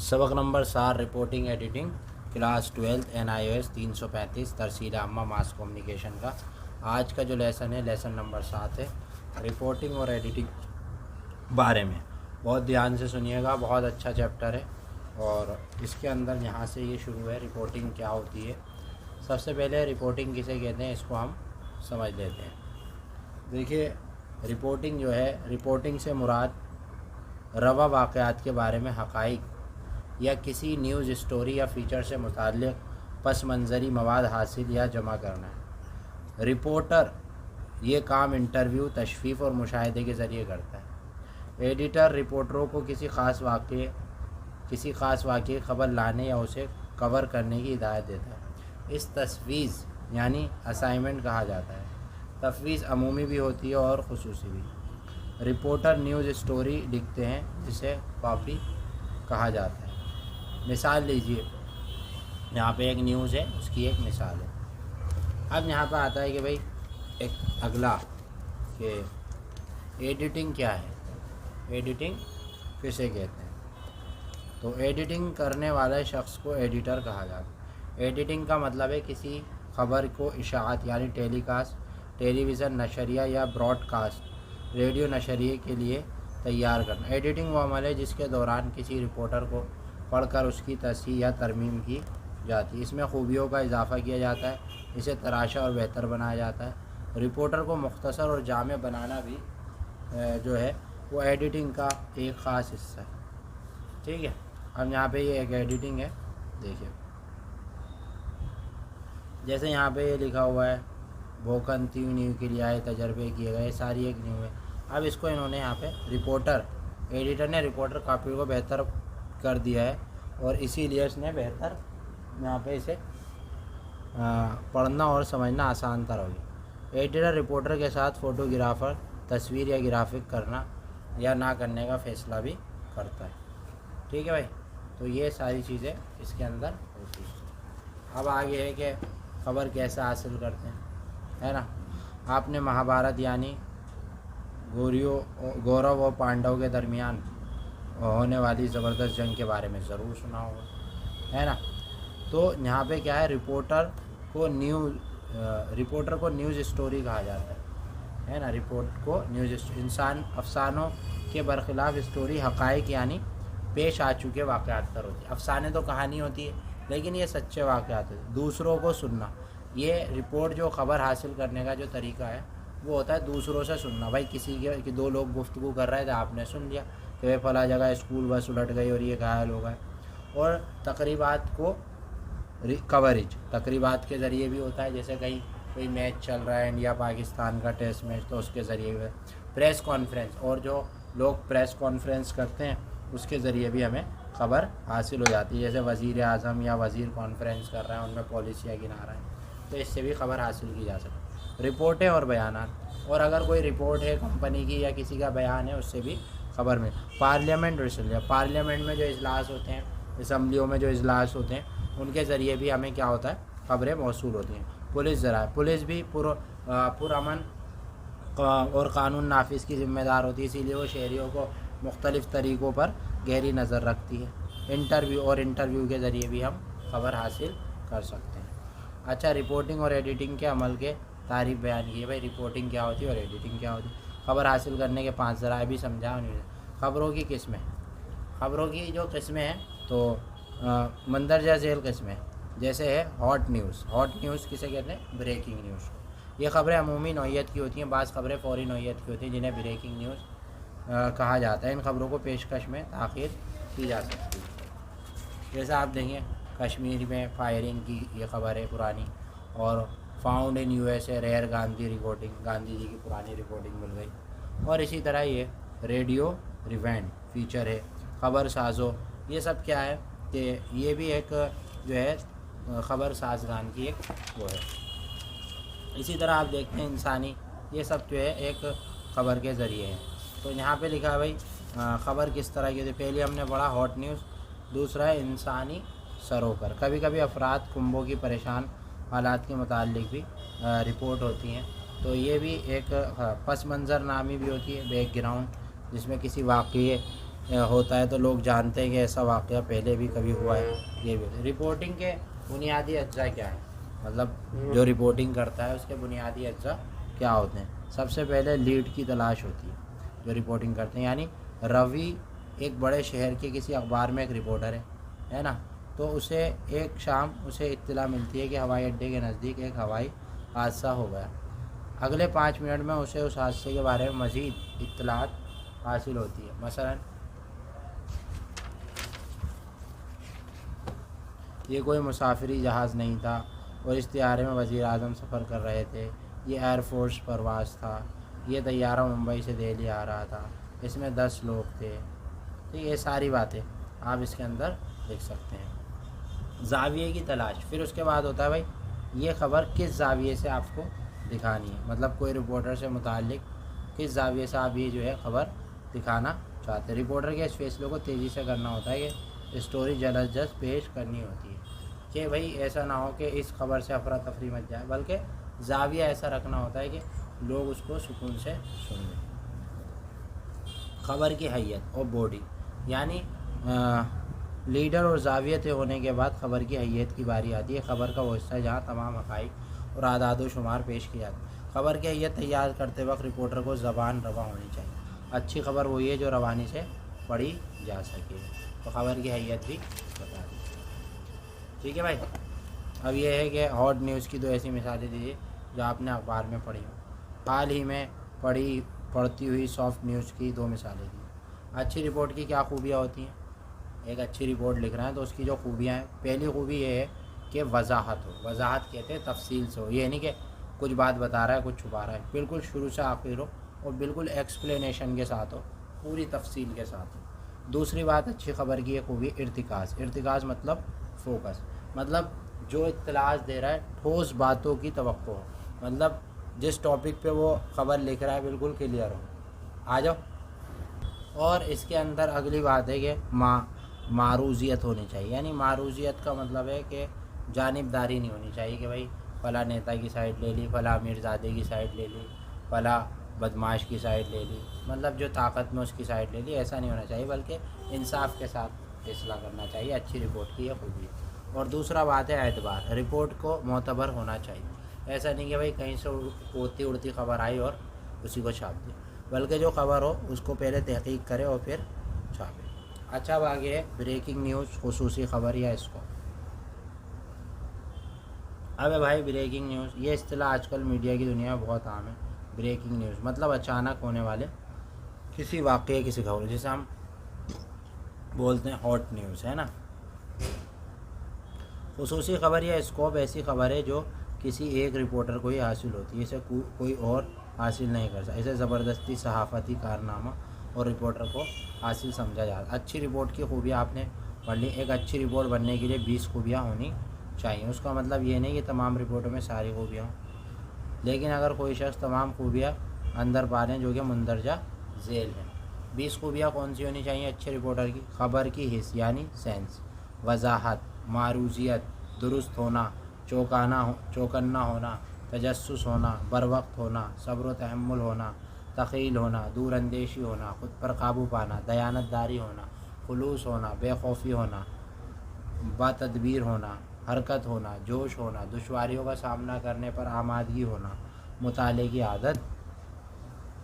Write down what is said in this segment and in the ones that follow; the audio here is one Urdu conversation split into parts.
سبق number 7 reporting editing class 12 NIOS 335 ترسیل عامہ ماس کمیونیکیشن کا آج کا جو لیسن ہے لیسن نمبر 7 ہے رپورٹنگ اور ایڈیٹنگ بارے میں. بہت دھیان سے سنیے گا, بہت اچھا چیپٹر ہے اور اس کے اندر یہاں سے یہ شروع ہے. رپورٹنگ کیا ہوتی ہے؟ سب سے پہلے رپورٹنگ کسے کہتے ہیں اس کو ہم سمجھ لیتے ہیں. دیکھیے رپورٹنگ جو ہے, رپورٹنگ سے مراد روا واقعات کے بارے میں حقائق یا کسی نیوز اسٹوری یا فیچر سے متعلق پس منظری مواد حاصل یا جمع کرنا ہے. رپورٹر یہ کام انٹرویو, تشفیف اور مشاہدے کے ذریعے کرتا ہے. ایڈیٹر رپورٹروں کو کسی خاص واقعے خبر لانے یا اسے کور کرنے کی ہدایت دیتا ہے. اس تفویض یعنی اسائنمنٹ کہا جاتا ہے. تفویض عمومی بھی ہوتی ہے اور خصوصی بھی. رپورٹر نیوز اسٹوری لکھتے ہیں جسے کاپی کہا جاتا ہے. مثال لیجئے, یہاں پہ ایک نیوز ہے, اس کی ایک مثال ہے. اب یہاں پہ آتا ہے کہ بھائی ایک اگلا کہ ایڈیٹنگ کیا ہے, ایڈیٹنگ کسے کہتے ہیں. تو ایڈیٹنگ کرنے والے شخص کو ایڈیٹر کہا جاتا ہے. ایڈیٹنگ کا مطلب ہے کسی خبر کو اشاعت یعنی ٹیلی کاسٹ, ٹیلی ویژن نشریہ یا براڈ کاسٹ ریڈیو نشریے کے لیے تیار کرنا. ایڈیٹنگ وہ عمل ہے جس کے دوران کسی رپورٹر کو پڑھ کر اس کی تصحیح یا ترمیم کی جاتی ہے. اس میں خوبیوں کا اضافہ کیا جاتا ہے, اسے تراشا اور بہتر بنایا جاتا ہے. رپورٹر کو مختصر اور جامع بنانا بھی جو ہے وہ ایڈیٹنگ کا ایک خاص حصہ ہے. ٹھیک ہے, اب یہاں پہ یہ ایک ایڈیٹنگ ہے. دیکھیے جیسے یہاں پہ یہ لکھا ہوا ہے بھوکنتی نیو کے لیے آئے تجربے کیے گئے, ساری ایک نیو ہے. اب اس کو انہوں نے یہاں پہ ایڈیٹر نے رپورٹر کاپی کو بہتر کر دیا ہے اور اسی لیے اس نے بہتر یہاں پہ اسے پڑھنا اور سمجھنا آسان تر ہوگی. ایڈیٹر رپورٹر کے ساتھ فوٹوگرافر تصویر یا گرافک کرنا یا نہ کرنے کا فیصلہ بھی کرتا ہے. ٹھیک ہے بھائی, تو یہ ساری چیزیں اس کے اندر ہوتی ہیں. اب آگے ہے کہ خبر کیسے حاصل کرتے ہیں, ہے نا. آپ نے مہابھارت یعنی گورو و پانڈو کے درمیان ہونے والی زبردست جنگ کے بارے میں ضرور سنا ہوگا, ہے نا. تو یہاں پہ کیا ہے, رپورٹر کو نیوز اسٹوری کہا جاتا ہے نا. رپورٹ کو انسان افسانوں کے برخلاف اسٹوری حقائق یعنی پیش آ چکے واقعات پر ہوتی ہے. افسانے تو کہانی ہوتی ہے لیکن یہ سچے واقعات ہیں. دوسروں کو سننا, یہ رپورٹ جو خبر حاصل کرنے کا جو طریقہ ہے وہ ہوتا ہے دوسروں سے سننا. بھائی کسی کے دو لوگ گفتگو کر رہے تھے, آپ نے سن لیا کہ فلاں جگہ اسکول بس الٹ گئی اور یہ گھائل ہو گئے. اور تقریبات کو کوریج تقریبات کے ذریعے بھی ہوتا ہے, جیسے کہیں کوئی میچ چل رہا ہے انڈیا پاکستان کا ٹیسٹ میچ, تو اس کے ذریعے بھی. پریس کانفرنس, اور جو لوگ پریس کانفرنس کرتے ہیں اس کے ذریعے بھی ہمیں خبر حاصل ہو جاتی ہے. جیسے وزیر اعظم یا وزیر کانفرنس کر رہے ہیں, ان میں پالیسیاں گنا رہے ہیں, تو اس سے بھی خبر حاصل کی جا سکتی. رپورٹیں اور بیانات, اور اگر کوئی رپورٹ ہے کمپنی کی یا کسی کا بیان ہے اس سے بھی خبر میں. پارلیمنٹ میں جو اجلاس ہوتے ہیں, اسمبلیوں میں جو اجلاس ہوتے ہیں, ان کے ذریعے بھی ہمیں کیا ہوتا ہے, خبریں موصول ہوتی ہیں. پولیس ذرائع, پولیس بھی پرامن اور قانون نافذ کی ذمہ دار ہوتی ہے, اسی لیے وہ شہریوں کو مختلف طریقوں پر گہری نظر رکھتی ہے. انٹرویو کے ذریعے بھی ہم خبر حاصل کر سکتے ہیں. اچھا, رپورٹنگ اور ایڈیٹنگ کے عمل کے تعریف بیان کی ہے. بھائی رپورٹنگ کیا ہوتی ہے اور ایڈیٹنگ کیا ہوتی ہے. خبر حاصل کرنے کے 5 ذرائع بھی سمجھا. خبروں کی قسمیں, خبروں کی جو قسمیں ہیں تو مندرجہ ذیل قسمیں, جیسے ہے ہاٹ نیوز کسے کہتے ہیں, بریکنگ نیوز. یہ خبریں عمومی نوعیت کی ہوتی ہیں, بعض خبریں فوری نوعیت کی ہوتی ہیں جنہیں بریکنگ نیوز کہا جاتا ہے. ان خبروں کو پیشکش میں تاخیر کی جا سکتی ہے. جیسے آپ دیکھیں کشمیر میں فائرنگ کی یہ خبر ہے پرانی, اور found in USA rare Gandhi ji کی پرانی ریکارڈنگ مل گئی. اور اسی طرح یہ ریڈیو ریوینڈ فیچر ہے, خبر سازوں, یہ سب کیا ہے کہ یہ بھی ایک جو ہے خبر سازگان کی ایک وہ ہے. اسی طرح آپ دیکھتے ہیں انسانی, یہ سب جو ہے ایک خبر کے ذریعے ہیں. تو یہاں پہ لکھا ہے بھائی خبر کس طرح کی ہوتی ہے. پہلے ہم نے پڑھا ہاٹ نیوز, دوسرا ہے انسانی سروکر. کبھی کبھی افراد کنبوں کی پریشان حالات کے متعلق بھی رپورٹ ہوتی ہیں. تو یہ بھی ایک پس منظر نامی بھی ہوتی ہے, بیک گراؤنڈ, جس میں کسی واقعے ہوتا ہے تو لوگ جانتے ہیں کہ ایسا واقعہ پہلے بھی کبھی ہوا ہے. یہ بھی رپورٹنگ کے بنیادی اجزاء کیا ہیں, مطلب جو رپورٹنگ کرتا ہے اس کے بنیادی اجزاء کیا ہوتے ہیں. سب سے پہلے لیڈ کی تلاش ہوتی ہے جو رپورٹنگ کرتے ہیں. یعنی روی ایک بڑے شہر کے کسی اخبار میں ایک رپورٹر ہے نا, تو اسے ایک شام اسے اطلاع ملتی ہے کہ ہوائی اڈے کے نزدیک ایک ہوائی حادثہ ہو گیا. اگلے 5 منٹ میں اسے اس حادثے کے بارے میں مزید اطلاعات حاصل ہوتی ہے. مثلا یہ کوئی مسافری جہاز نہیں تھا اور اس طیارے میں وزیر اعظم سفر کر رہے تھے. یہ ایئر فورس پرواز تھا. یہ طیارہ ممبئی سے دہلی آ رہا تھا. اس میں 10 لوگ تھے. تو یہ ساری باتیں آپ اس کے اندر دیکھ سکتے ہیں. زاویے کی تلاش. پھر اس کے بعد ہوتا ہے بھائی یہ خبر کس زاویے سے آپ کو دکھانی ہے, مطلب کوئی رپورٹر سے متعلق کس زاویے سے آپ یہ جو ہے خبر دکھانا چاہتے ہیں. رپورٹر کے اس فیصلے کو تیزی سے کرنا ہوتا ہے کہ اسٹوری جلد از جلد پیش کرنی ہوتی ہے کہ بھائی ایسا نہ ہو کہ اس خبر سے افراتفری مچ جائے, بلکہ زاویہ ایسا رکھنا ہوتا ہے کہ لوگ اس کو سکون سے سن لیں. خبر کی حیت اور باڈی. یعنی لیڈر اور زاویہ طے ہونے کے بعد خبر کی حیت کی باری آتی ہے. خبر کا وہ حصہ ہے جہاں تمام حقائق اور اعداد و شمار پیش کیا جاتا ہے. خبر کی حیت تیار کرتے وقت رپورٹر کو زبان رواں ہونی چاہیے. اچھی خبر وہی ہے جو روانی سے پڑھی جا سکے. تو خبر کی حیت بھی بتا دی. ٹھیک ہے بھائی. اب یہ ہے کہ ہاٹ نیوز کی 2 ایسی مثالیں دیجیے جو آپ نے اخبار میں پڑھی ہوں. حال ہی میں پڑھتی ہوئی سافٹ نیوز کی 2 مثالیں دی. اچھی رپورٹ کی کیا خوبیاں ہوتی ہیں. ایک اچھی رپورٹ لکھ رہے ہیں تو اس کی جو خوبیاں ہیں, پہلی خوبی یہ ہے کہ وضاحت ہو. وضاحت کہتے ہیں تفصیل سے ہو. یہ نہیں کہ کچھ بات بتا رہا ہے کچھ چھپا رہا ہے. بالکل شروع سے آخر ہو اور بالکل ایکسپلینیشن کے ساتھ ہو, پوری تفصیل کے ساتھ ہو. دوسری بات اچھی خبر کی یہ خوبی ارتکاز. ارتکاز مطلب فوکس, مطلب جو اطلاعات دے رہا ہے ٹھوس باتوں کی توقع ہو. مطلب جس ٹاپک پہ وہ خبر لکھ رہا ہے بالکل کلیئر ہو. آ جاؤ. اور اس کے اندر اگلی بات ہے کہ معروضیت ہونی چاہیے. یعنی معروضیت کا مطلب ہے کہ جانبداری نہیں ہونی چاہیے کہ بھائی فلاں نیتا کی سائڈ لے لی, فلاں امیرزادے کی سائڈ لے لی, فلاں بدماش کی سائڈ لے لی, مطلب جو طاقت میں اس کی سائڈ لے لی. ایسا نہیں ہونا چاہیے بلکہ انصاف کے ساتھ فیصلہ کرنا چاہیے. اچھی رپورٹ کی یہ خوبی ہے. اور دوسرا بات ہے اعتبار. رپورٹ کو معتبر ہونا چاہیے. ایسا نہیں کہ بھائی کہیں سے اڑتی خبر آئی اور اسی کو چھاپ دی, بلکہ جو خبر ہو اس کو پہلے تحقیق کرے اور پھر چھاپے. اچھا اب آگے ہے بریکنگ نیوز, خصوصی خبر یا اسکوپ. اب ہے بھائی بریکنگ نیوز. یہ اصطلاح آج کل میڈیا کی دنیا میں بہت عام ہے. بریکنگ نیوز مطلب اچانک ہونے والے کسی واقعے کسی خبر, جسے ہم بولتے ہیں ہاٹ نیوز, ہے نا. خصوصی خبر یا اسکوپ ایسی خبر ہے جو کسی ایک رپورٹر کو ہی حاصل ہوتی ہے. اسے کوئی اور حاصل نہیں کر سکتا. اسے زبردستی صحافتی کارنامہ اور رپورٹر کو حاصل سمجھا جاتا ہے. اچھی رپورٹ کی خوبیاں آپ نے پڑھ لی. ایک اچھی رپورٹ بننے کے لیے 20 خوبیاں ہونی چاہیے. اس کا مطلب یہ نہیں کہ تمام رپورٹوں میں ساری خوبیاں ہوں, لیکن اگر کوئی شخص تمام خوبیاں اندر پا لیں جو کہ مندرجہ ذیل ہیں. 20 خوبیاں کون سی ہونی چاہیے اچھے رپورٹر کی. خبر کی حس یعنی سینس, وضاحت, معروضیت, درست ہونا, چوکنا ہونا, تجسس ہونا, بروقت ہونا, صبر و تحمل ہونا, تخیل ہونا, دور اندیشی ہونا, خود پر قابو پانا, دیانت داری ہونا, خلوص ہونا, بے خوفی ہونا, با تدبیر ہونا, حرکت ہونا, جوش ہونا, دشواریوں کا سامنا کرنے پر آمادگی ہونا, مطالعے کی عادت.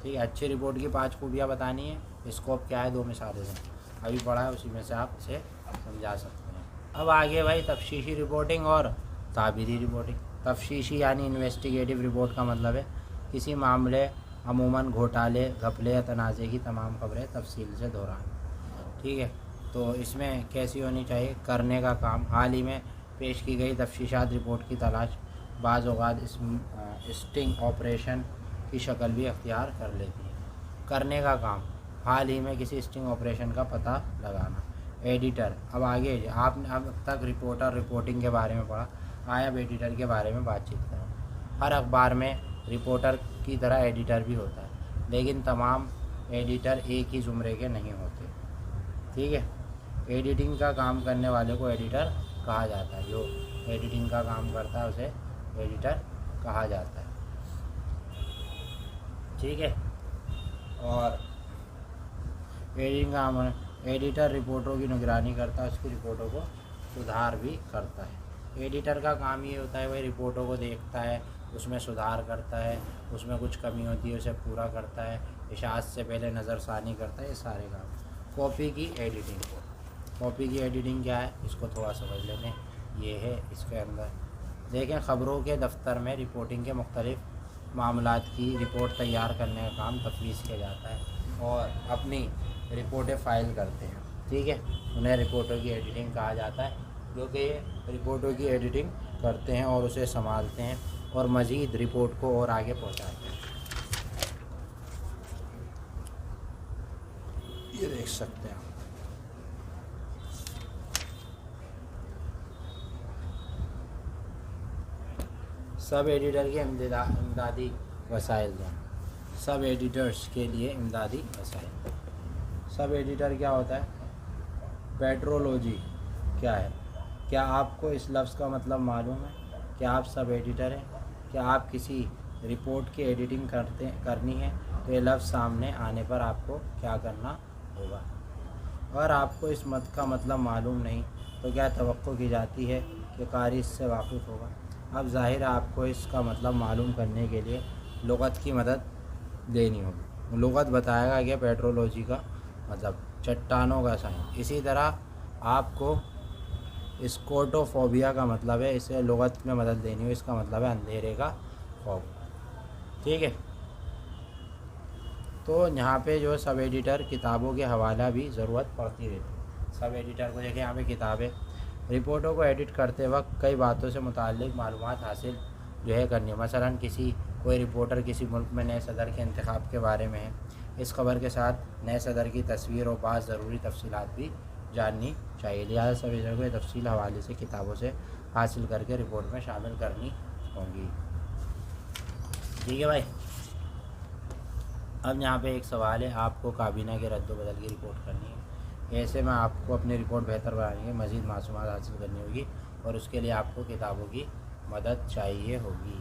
ٹھیک ہے. اچھی رپورٹ کی 5 خوبیاں بتانی ہیں. اسکوپ کیا ہے 2 مثالیں ہیں ابھی پڑھا ہے, اسی میں سے آپ اسے سمجھا سکتے ہیں. اب آگے بھائی تفتیشی رپورٹنگ اور تعبیری رپورٹنگ. تفتیشی یعنی انویسٹیگیٹو رپورٹ کا مطلب ہے کسی معاملے عموماً گھوٹالے, گھپلے یا تنازع کی تمام خبریں تفصیل سے دہرانا. ٹھیک ہے. تو اس میں کیسی ہونی چاہیے. کرنے کا کام. حال ہی میں پیش کی گئی تفتیشات رپورٹ کی تلاش بعض اوقات اسٹنگ آپریشن کی شکل بھی اختیار کر لیتی ہے. کرنے کا کام. حال ہی میں کسی اسٹنگ آپریشن کا پتہ لگانا. ایڈیٹر. اب آگے آپ نے اب تک رپورٹنگ کے بارے میں پڑھا, آیا اب ایڈیٹر کے بارے میں بات چیت کریں. ہر اخبار میں رپورٹر کی طرح ایڈیٹر بھی ہوتا ہے, لیکن تمام ایڈیٹر ایک ہی زمرے کے نہیں ہوتے. ٹھیک ہے. ایڈیٹنگ کا کام کرنے والے کو ایڈیٹر کہا جاتا ہے. جو ایڈیٹنگ کا کام کرتا ہے اسے ایڈیٹر کہا جاتا ہے. ٹھیک ہے. اور ایڈیٹنگ کا ایڈیٹر رپورٹوں کی نگرانی کرتا ہے، اس کی رپورٹوں کو سدھار بھی کرتا ہے۔ ایڈیٹر کا کام یہ ہوتا ہے وہ رپورٹوں کو دیکھتا ہے، اس میں سدھار کرتا ہے، اس میں کچھ کمی ہوتی ہے اسے پورا کرتا ہے، اشاعت سے پہلے نظر ثانی کرتا ہے، یہ سارے کام۔ کاپی کی ایڈیٹنگ، کاپی کی ایڈیٹنگ کیا ہے اس کو تھوڑا سمجھ لیتے ہیں۔ یہ ہے اس کے اندر دیکھیں، خبروں کے دفتر میں رپورٹنگ کے مختلف معاملات کی رپورٹ تیار کرنے کا کام تفویض کیا جاتا ہے اور اپنی رپورٹیں فائل کرتے ہیں، ٹھیک ہے، انہیں رپورٹوں کی ایڈیٹنگ کہا جاتا ہے، جو کہ یہ رپورٹوں کی ایڈیٹنگ کرتے ہیں اور اسے سنبھالتے ہیں اور مزید رپورٹ کو اور آگے پہنچاتے ہیں۔ یہ دیکھ سکتے ہیں آپ۔ سب ایڈیٹر کے امدادی وسائل ہیں، سب ایڈیٹرز کے لیے امدادی وسائل۔ سب ایڈیٹر کیا ہوتا ہے؟ پیٹرولوجی کیا ہے؟ کیا آپ کو اس لفظ کا مطلب معلوم ہے؟ کیا آپ سب ایڈیٹر ہیں؟ کیا آپ کسی رپورٹ کی ایڈیٹنگ کرنی ہے تو یہ لفظ سامنے آنے پر آپ کو کیا کرنا ہوگا؟ اگر آپ کو اس مت کا مطلب معلوم نہیں تو کیا توقع کی جاتی ہے کہ قاری اس سے واقف ہوگا؟ اب ظاہر ہے آپ کو اس کا مطلب معلوم کرنے کے لیے لغت کی مدد لینی ہوگی۔ لغت بتائے گا کہ پیٹرولوجی کا مطلب چٹانوں کا سائنس۔ اسی طرح آپ کو اسکوٹوفوبیا کا مطلب ہے، اسے لغت میں مدد لینی ہو، اس کا مطلب ہے اندھیرے کا خوف، ٹھیک ہے۔ تو یہاں پہ جو سب ایڈیٹر کتابوں کے حوالہ بھی ضرورت پڑتی رہتی ہے۔ سب ایڈیٹر کو دیکھیں یہاں پہ کتابیں، رپورٹوں کو ایڈٹ کرتے وقت کئی باتوں سے متعلق معلومات حاصل کرنی ہے۔ مثلا کوئی رپورٹر کسی ملک میں نئے صدر کے انتخاب کے بارے میں ہے، اس خبر کے ساتھ نئے صدر کی تصویر اور بعض ضروری تفصیلات بھی جاننی چاہیے، لہٰذا سب ایڈیٹر کو یہ تفصیل حوالے سے کتابوں سے حاصل کر کے رپورٹ میں شامل کرنی ہوں گی، ٹھیک ہے بھائی۔ اب یہاں پہ ایک سوال ہے، آپ کو کابینہ کے رد و بدل کی رپورٹ کرنی ہے، ایسے میں آپ کو اپنی رپورٹ بہتر بنانے کے مزید معلومات حاصل کرنی ہوگی اور اس کے لیے آپ کو کتابوں کی مدد چاہیے ہوگی۔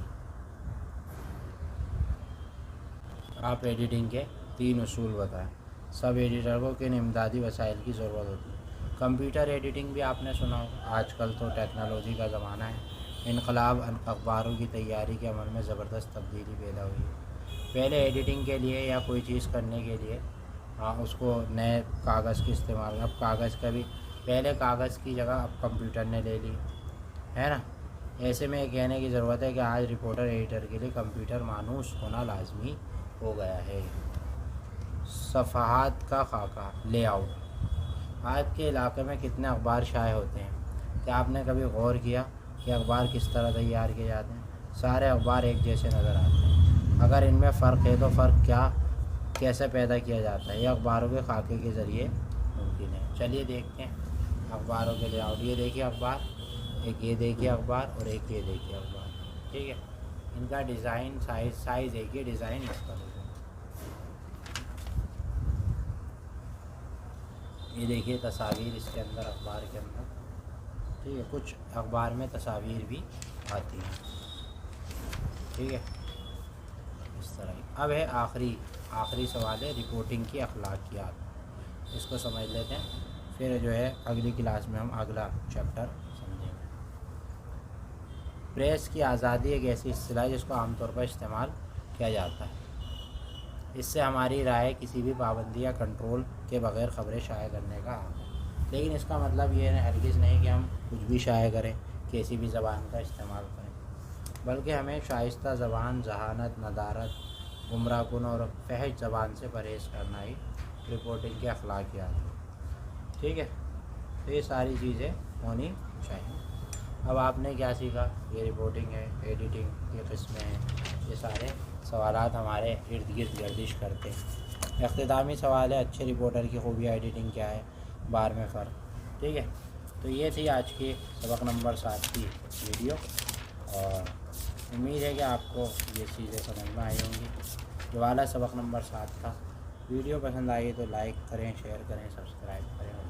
آپ ایڈیٹنگ کے 3 اصول بتائیں۔ سب ایڈیٹر کو کن امدادی وسائل کی ضرورت ہوتی ہے؟ کمپیوٹر ایڈیٹنگ بھی آپ نے سنا ہوگا، آج کل تو ٹیکنالوجی کا زمانہ ہے، انقلاب اخباروں کی تیاری کے عمل میں زبردست تبدیلی پیدا ہوئی ہے۔ پہلے ایڈیٹنگ کے لیے یا کوئی چیز کرنے کے لیے اس کو نئے کاغذ کی استعمال، اب کاغذ کا بھی، پہلے کاغذ کی جگہ اب کمپیوٹر نے لے لی ہے نا۔ ایسے میں یہ کہنے کی ضرورت ہے کہ آج رپورٹر ایڈیٹر کے لیے کمپیوٹر مانوس ہونا لازمی ہو گیا ہے۔ صفحات کا خاکہ، لے آؤٹ، آپ کے علاقے میں کتنے اخبار شائع ہوتے ہیں؟ کیا آپ نے کبھی غور کیا کہ اخبار کس طرح تیار کیے جاتے ہیں؟ سارے اخبار ایک جیسے نظر آتے ہیں، اگر ان میں فرق ہے تو فرق کیسے پیدا کیا جاتا ہے؟ یہ اخباروں کے خاکے کے ذریعے ممکن ہے۔ چلیے دیکھتے ہیں اخباروں کے لے آؤٹ۔ یہ دیکھیے اخبار، ایک یہ دیکھیے اخبار اور ایک یہ دیکھیے اخبار، ٹھیک ہے۔ ان کا ڈیزائن سائز ایک ہی، ڈیزائن مختلف ہے۔ یہ دیکھیے تصاویر اس کے اندر، اخبار کے اندر، ٹھیک ہے، کچھ اخبار میں تصاویر بھی آتی ہیں، ٹھیک ہے، اس طرح ہی۔ اب ہے آخری سوال ہے رپورٹنگ کی اخلاقیات، اس کو سمجھ لیتے ہیں، پھر جو ہے اگلی کلاس میں ہم اگلا چیپٹر سمجھیں گے۔ پریس کی آزادی ایک ایسی اصطلاح ہے جس کو عام طور پر استعمال کیا جاتا ہے، اس سے ہماری رائے کسی بھی پابندی یا کنٹرول کے بغیر خبریں شائع کرنے کا حق ہے، لیکن اس کا مطلب یہ ہرگز نہیں کہ ہم کچھ بھی شائع کریں، کسی بھی زبان کا استعمال کریں، بلکہ ہمیں شائستہ زبان، ذہانت، ندارت، گمراہ کن اور فحش زبان سے پرہیز کرنا ہی رپورٹنگ کے اخلاقیات ہیں، ٹھیک ہے۔ تو یہ ساری چیزیں ہونی چاہیے۔ اب آپ نے کیا سیکھا؟ یہ رپورٹنگ ہے، ایڈیٹنگ کی قسمیں ہیں، یہ سارے سوالات ہمارے ارد گرد گردش کرتے ہیں۔ اختتامی سوال ہے، اچھے رپورٹر کی خوبیاں، ایڈیٹنگ کیا ہے، بار میں فرق، ٹھیک ہے۔ تو یہ تھی آج کی سبق نمبر 7 کی ویڈیو، اور امید ہے کہ آپ کو یہ چیزیں سمجھ میں آئی ہوں گی۔ جو والا سبق نمبر 7 تھا، ویڈیو پسند آئی تو لائک کریں، شیئر کریں، سبسکرائب کریں اور